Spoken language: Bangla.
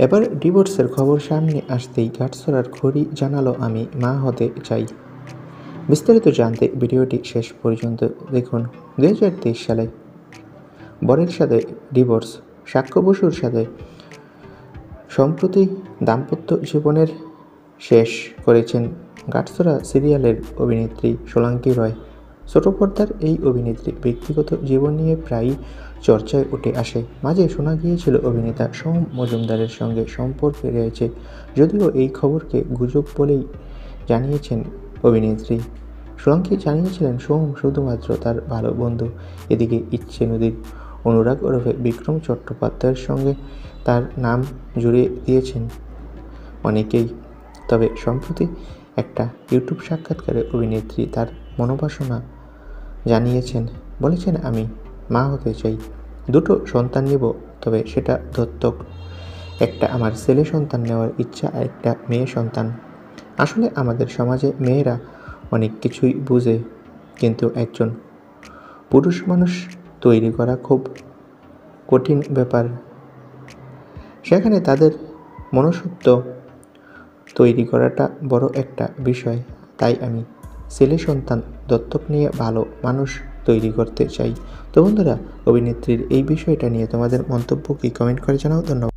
এবার ডিভোর্সের খবর সামনে আসতেই গাঁটছড়ার খড়ি জানালো, আমি মা হতে চাই। বিস্তারিত জানতে ভিডিওটি শেষ পর্যন্ত দেখুন। 2023 সালে বরের সাথে ডিভোর্স, সাক্ষ্য বসুর সাথে সম্প্রতি দাম্পত্য জীবনের শেষ করেছেন গাঁটছড়া সিরিয়ালের অভিনেত্রী সোলাঙ্কি রয়। ছোট পর্দার এই অভিনেত্রী ব্যক্তিগত জীবন নিয়ে প্রায়ই চর্চায় উঠে আসে। মাঝে শোনা গিয়েছিল অভিনেতা সোহম মজুমদারের সঙ্গে সম্পর্কে রয়েছে, যদিও এই খবরকে গুজব বলেই জানিয়েছেন অভিনেত্রী। সোলাঙ্কি জানিয়েছিলেন সোহম শুধুমাত্র তার ভালো বন্ধু। এদিকে ইচ্ছে নদীর অনুরাগ ওরফে বিক্রম চট্টোপাধ্যায়ের সঙ্গে তার নাম জুড়ে দিয়েছেন অনেকেই। তবে সম্প্রতি একটা ইউটিউব সাক্ষাৎকারে অভিনেত্রী তার মনোবাসনা জানিয়েছেন। বলেছেন, আমি মা হতে চাই, 2টো সন্তান নেব, তবে সেটা দত্তক। একটা আমার ছেলে সন্তান নেওয়ার ইচ্ছা, আর একটা মেয়ে সন্তান। আসলে আমাদের সমাজে মেয়েরা অনেক কিছুই বুঝে, কিন্তু একজন পুরুষ মানুষ তৈরি করা খুব কঠিন ব্যাপার। সেখানে তাদের মনুষ্যত্ব তৈরি করাটা বড় একটা বিষয়। তাই আমি ছেলে সন্তান দত্তক নিয়ে ভালো মানুষ তৈরি করতে চাই। তো বন্ধুরা, অভিনেত্রীর এই বিষয়টা নিয়ে তোমাদের মন্তব্য কি কমেন্ট করে জানাও। ধন্যবাদ।